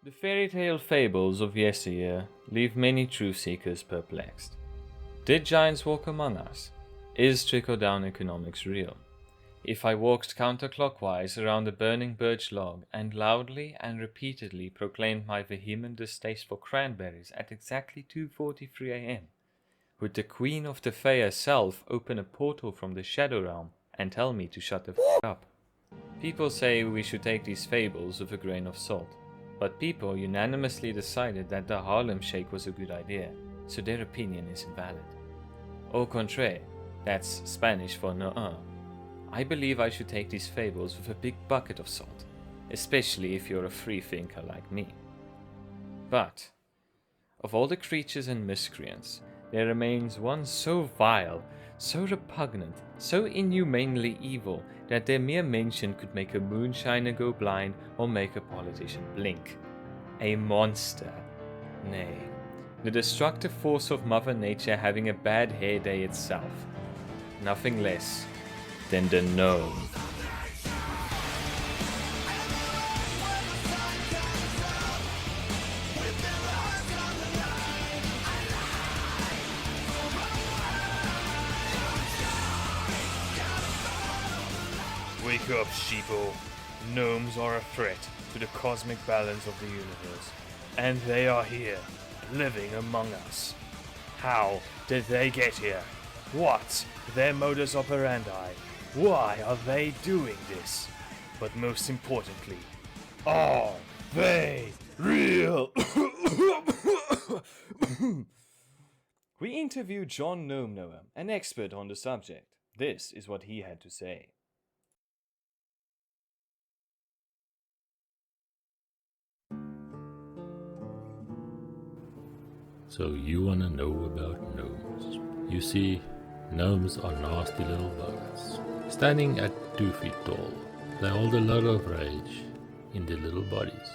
The fairy tale fables of yesteryear leave many truth seekers perplexed. Did giants walk among us? Is trickle-down economics real? If I walked counterclockwise around a burning birch log and loudly and repeatedly proclaimed my vehement distaste for cranberries at exactly 2:43 a.m., would the Queen of the Fae herself open a portal from the Shadow Realm and tell me to shut the f*** up? People say we should take these fables with a grain of salt, but people unanimously decided that the Harlem Shake was a good idea, so their opinion is invalid. Au contraire, that's Spanish for nuh-uh. I believe I should take these fables with a big bucket of salt, especially if you're a free thinker like me. But, of all the creatures and miscreants, there remains one so vile, so repugnant, so inhumanely evil that their mere mention could make a moonshiner go blind or make a politician blink. A monster. Nay, the destructive force of Mother Nature having a bad hair day itself. Nothing less than the gnome. Wake up, sheeple. Gnomes are a threat to the cosmic balance of the universe. And they are here, living among us. How did they get here? What's their modus operandi? Why are they doing this? But most importantly, are they real? We interviewed John Gnome Knower, an expert on the subject. This is what he had to say. So you wanna know about gnomes. You see, gnomes are nasty little bugs. Standing at 2 feet tall, they hold a lot of rage in their little bodies.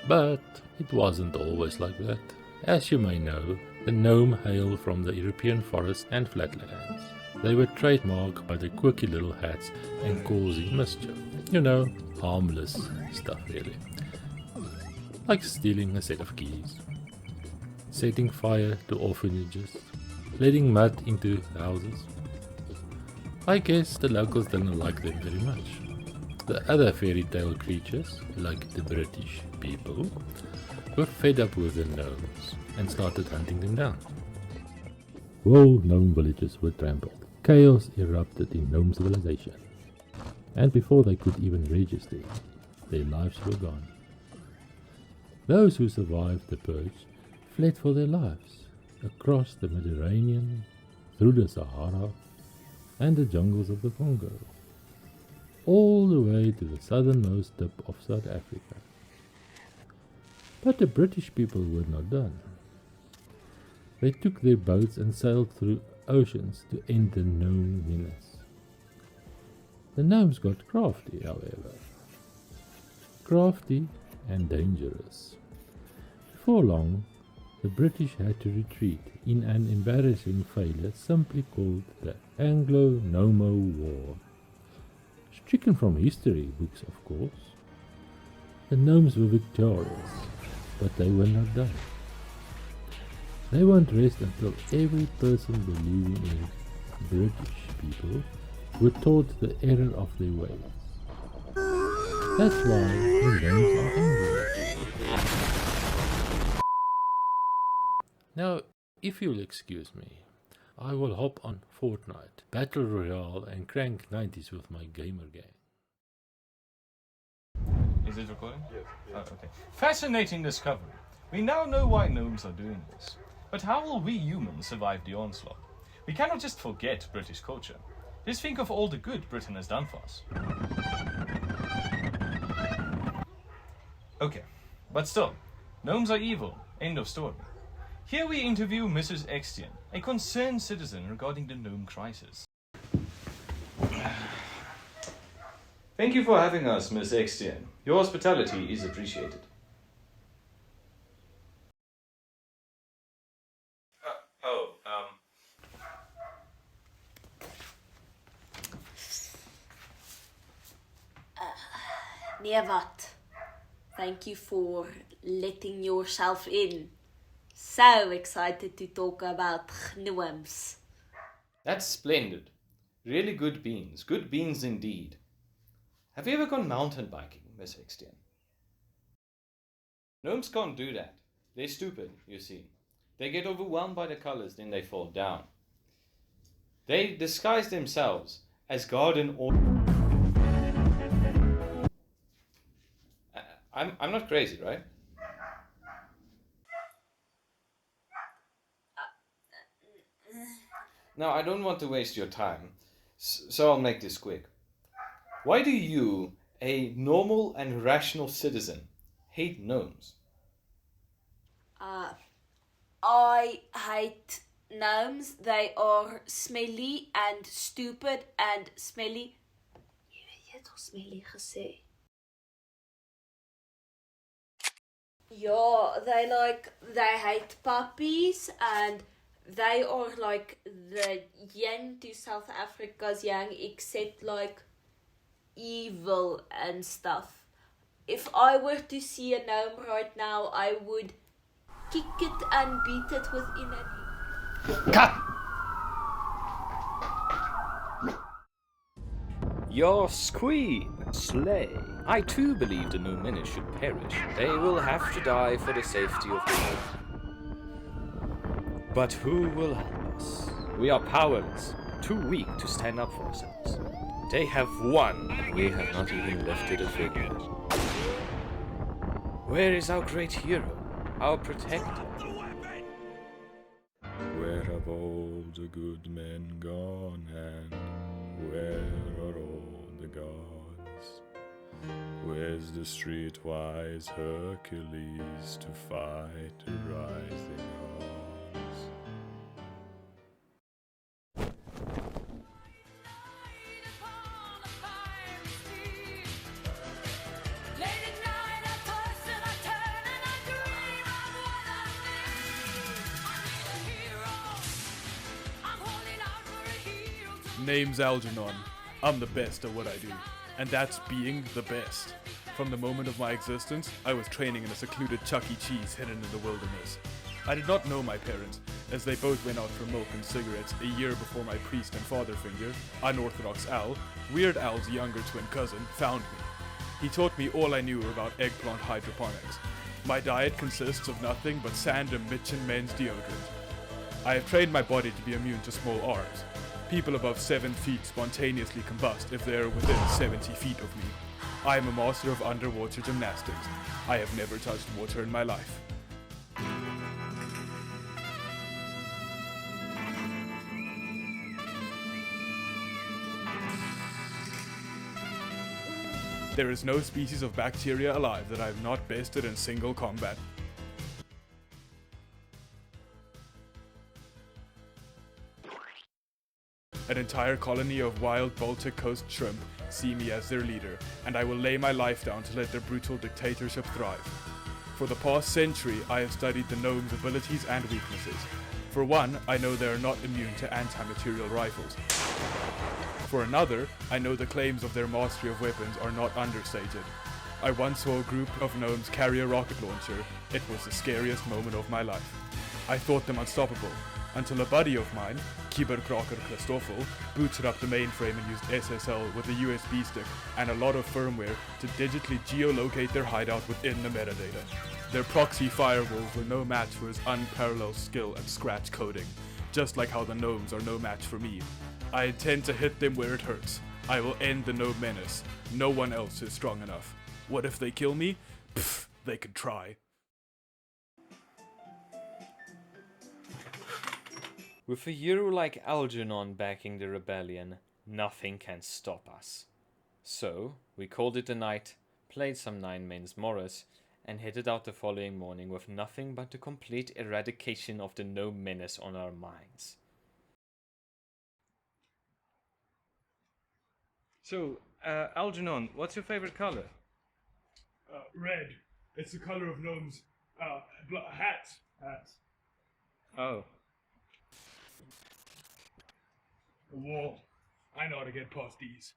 But it wasn't always like that. As you may know, the gnome hail from the European forests and flatlands. They were trademarked by their quirky little hats and causing mischief. You know, harmless stuff really. Like stealing a set of keys, setting fire to orphanages, letting mud into houses. I guess the locals didn't like them very much. The other fairy tale creatures, like the British people, were fed up with the gnomes and started hunting them down. Whole gnome villages were trampled. Chaos erupted in gnome civilization. And before they could even register, their lives were gone. Those who survived the purge fled for their lives across the Mediterranean, through the Sahara, and the jungles of the Congo, all the way to the southernmost tip of South Africa. But the British people were not done. They took their boats and sailed through oceans to end the gnome menace. The gnomes got crafty, however. Crafty and dangerous. Before long, the British had to retreat in an embarrassing failure simply called the Anglo-Nomo War. Stricken from history books, of course. The gnomes were victorious, but they were not done. They won't rest until every person believing in British people were taught the error of their ways. That's why the gnomes are angry. Now, if you'll excuse me, I will hop on Fortnite, Battle Royale and crank 90s with my gamer gang. Is it recording? Yes. Oh, okay. Fascinating discovery. We now know why gnomes are doing this. But how will we humans survive the onslaught? We cannot just forget British culture. Just think of all the good Britain has done for us. Okay, but still, gnomes are evil. End of story. Here we interview Mrs. Extian, a concerned citizen regarding the gnome crisis. Thank you for having us, Miss Extian. Your hospitality is appreciated. Nee, wat? Thank you for letting yourself in. So excited to talk about gnomes. That's splendid. Really good beans. Good beans indeed. Have you ever gone mountain biking, Miss Extian? Gnomes can't do that. They're stupid, you see. They get overwhelmed by the colors, then they fall down. They disguise themselves as garden or... I'm not crazy, right? Now, I don't want to waste your time, so I'll make this quick. Why do you, a normal and rational citizen, hate gnomes? I hate gnomes. They are smelly and stupid and smelly. Jy het al smelly gesê. Yeah, they hate puppies and they are like the yin to South Africa's yang, except like evil and stuff. If I were to see a gnome right now, I would kick it and beat it within an... Cut! Your queen, slay. I too believe the new menace should perish. They will have to die for the safety of the world. But who will help us? We are powerless, too weak to stand up for ourselves. They have won. We have not even lifted a finger. Where is our great hero, our protector? Where have all the good men gone, and where are all the gods? Where's the streetwise Hercules to fight the rising odds? Name's Algernon. I'm the best at what I do, and that's being the best. From the moment of my existence, I was training in a secluded Chuck E. Cheese hidden in the wilderness. I did not know my parents, as they both went out for milk and cigarettes a year before my priest and father figure, unorthodox Al, Weird Al's younger twin cousin, found me. He taught me all I knew about eggplant hydroponics. My diet consists of nothing but sand and Mitchin men's deodorant. I have trained my body to be immune to small arms. People above 7 feet spontaneously combust if they are within 70 feet of me. I am a master of underwater gymnastics. I have never touched water in my life. There is no species of bacteria alive that I have not bested in single combat. An entire colony of wild Baltic coast shrimp see me as their leader, and I will lay my life down to let their brutal dictatorship thrive. For the past century, I have studied the gnomes' abilities and weaknesses. For one, I know they are not immune to anti-material rifles. For another, I know the claims of their mastery of weapons are not understated. I once saw a group of gnomes carry a rocket launcher. It was the scariest moment of my life. I thought them unstoppable, until a buddy of mine, Cyberkraker Christoffel, booted up the mainframe and used SSL with a USB stick and a lot of firmware to digitally geolocate their hideout within the metadata. Their proxy firewalls were no match for his unparalleled skill at scratch coding, just like how the gnomes are no match for me. I intend to hit them where it hurts. I will end the gnome menace. No one else is strong enough. What if they kill me? Pfft, they could try. With a hero like Algernon backing the rebellion, nothing can stop us. So, we called it a night, played some 9 Men's Morris, and headed out the following morning with nothing but the complete eradication of the gnome menace on our minds. So, Algernon, what's your favorite color? Red. It's the color of gnomes. Hats. Oh. A wall. I know how to get past these.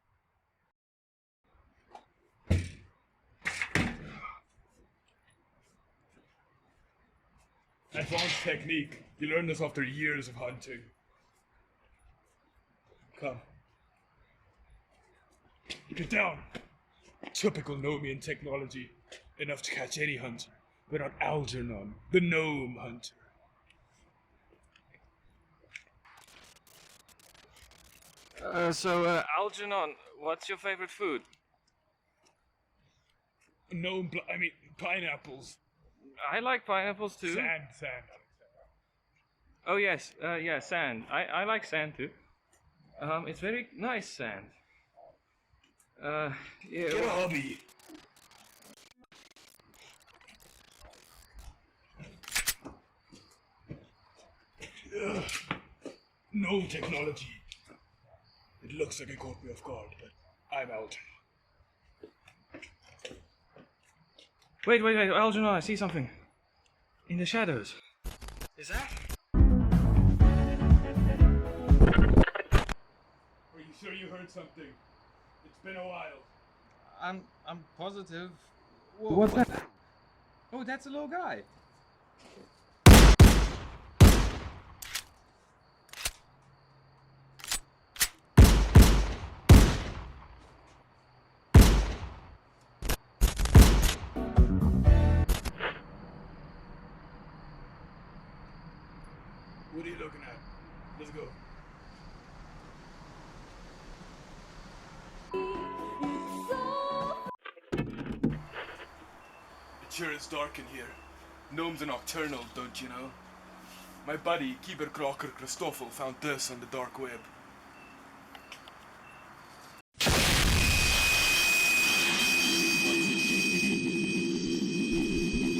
Advanced technique. You learn this after years of hunting. Come. Get down. Typical Gnomian technology. Enough to catch any hunter. But not Algernon, the gnome hunter. Algernon, what's your favorite food? Pineapples. I like pineapples too. Sand. Oh yes, yeah, sand. I like sand too. It's very nice sand. Yeah. Get a hobby. Ugh. No technology. It looks like it caught me off guard, but I'm out. Wait, Algernon, I see something. In the shadows. Is that? Are you sure you heard something? It's been a while. I'm positive. Whoa, what's that? Oh, that's a little guy. What are you looking at? Let's go. It sure is dark in here. Gnomes are nocturnal, don't you know? My buddy, Cyberkroker Christopher, found this on the dark web.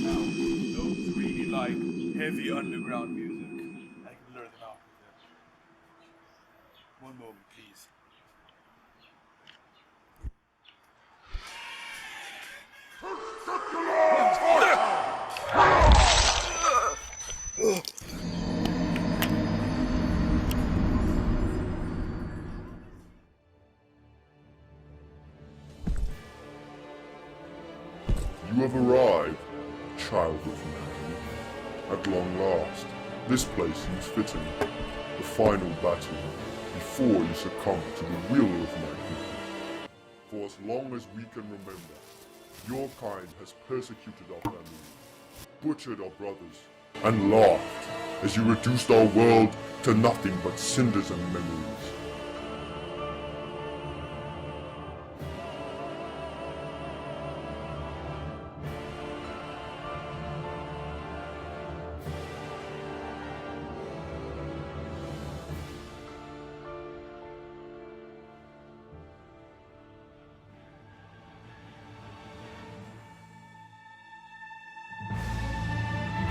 Now, gnomes really like heavy underground music. I can lure them out with it. One moment, please. You have arrived, child of man. At long last, this place seems fitting. The final battle, before you succumb to the will of my people. For as long as we can remember, your kind has persecuted our family, butchered our brothers, and laughed as you reduced our world to nothing but cinders and memories.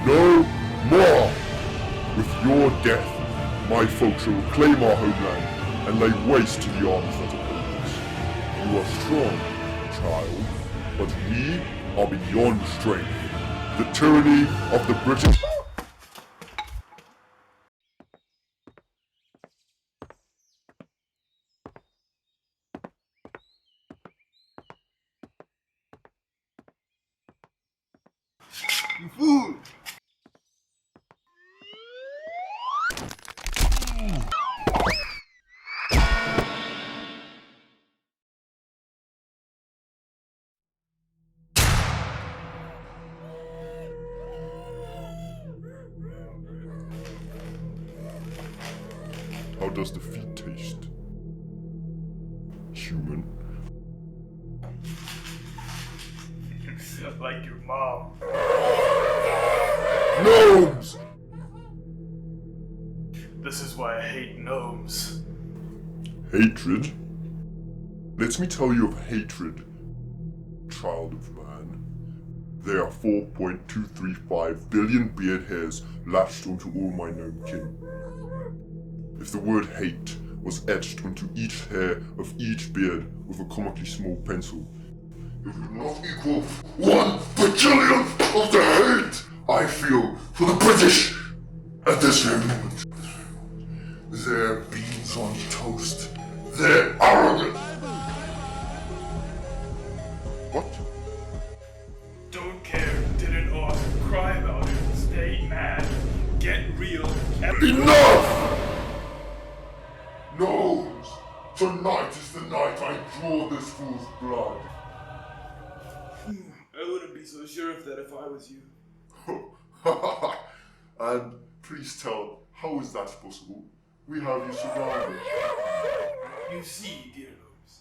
No more! With your death, my folk shall reclaim our homeland and lay waste to the arms that oppose us. You are strong, child, but we are beyond strength. The tyranny of the British... You fool! How does the feet taste? Human? Like your mom. Gnomes! This is why I hate gnomes. Hatred? Let me tell you of hatred, child of man. There are 4.235 billion beard hairs lashed onto all my gnome kin. If the word hate was etched onto each hair of each beard with a comically small pencil, it would not equal 1 bajillionth of the hate I feel for the British at this very moment. Their beans on toast. They're arrogant. What? Don't care, didn't ought, cry about it, stay mad. Get real. Enough! Gnomes! Tonight is the night I draw this fool's blood. I wouldn't be so sure of that if I was you. And please tell, how is that possible? We have you surrounded. You see, dear gnomes,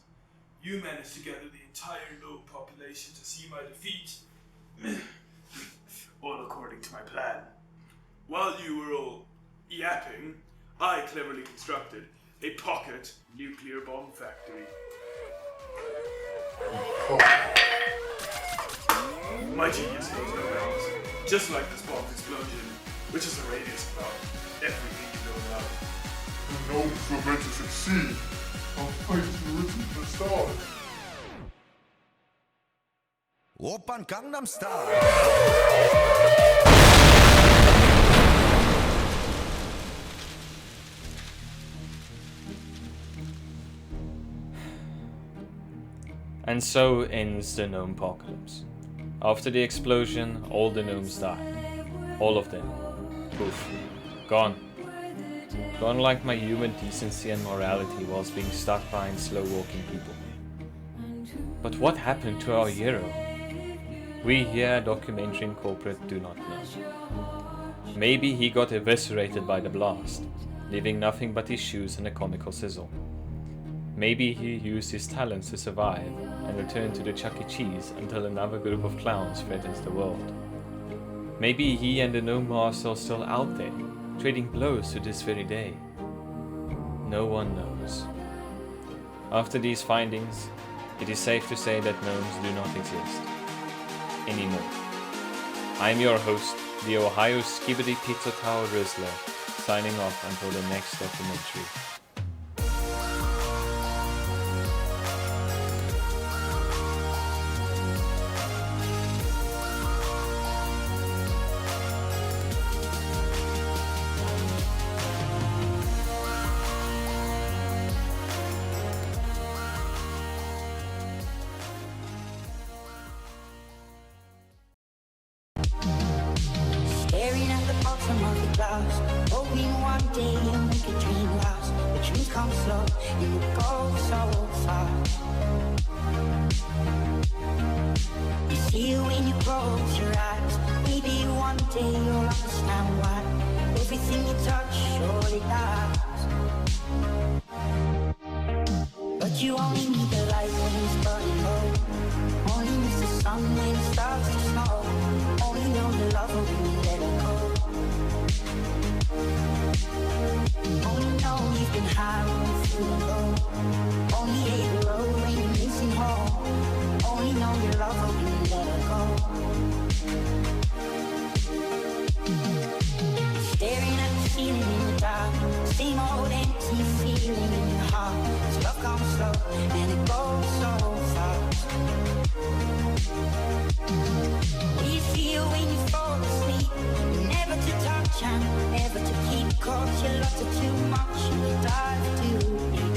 you managed to gather the entire gnome population to see my defeat. All according to my plan. While you were all yapping, I cleverly constructed a pocket nuclear bomb factory. My genius knows no bounds, just like this bomb's explosion, which is a radius about everything you know about. The gnomes were meant to succeed. Our fate is written in the stars. Oppan Gangnam Style. And so ends the Gnomepocalypse. After the explosion, all the gnomes died. All of them. Poof. Gone. Gone like my human decency and morality whilst being stuck behind slow-walking people. But what happened to our hero? We here at Documentary Incorporated do not know. Maybe he got eviscerated by the blast, leaving nothing but his shoes and a comical sizzle. Maybe he used his talents to survive and return to the Chuck E. Cheese until another group of clowns threatens the world. Maybe he and the Gnome Master are still out there, trading blows to this very day. No one knows. After these findings, it is safe to say that gnomes do not exist anymore. I'm your host, the Ohio Skibidi Pizza Tower Rizzler, signing off until the next documentary. Staring at the bottom of the glass, hoping one day you'll make a dream last. The dreams come slow and you go so fast. You see it when you close your eyes. Maybe one day you'll understand why everything you touch surely dies. But you only need the light when it's burning low. Only miss the sun when it starts to snow. Only know the love when you let it go. Only know you've been high when you're feeling low. Only hate the road when you're missing home. Only know you love her when you let her go. Staring at the ceiling in the dark, same old empty feeling in your heart. This love comes slow and it goes so fast. We feel when you fall asleep, never to touch and never to keep. Cause you loved her too much and you dive too deep.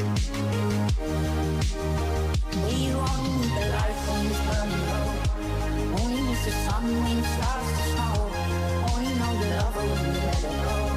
We only need the light when it's burning low. Only miss the sun when it starts to snow. Only know you love her when you let her go.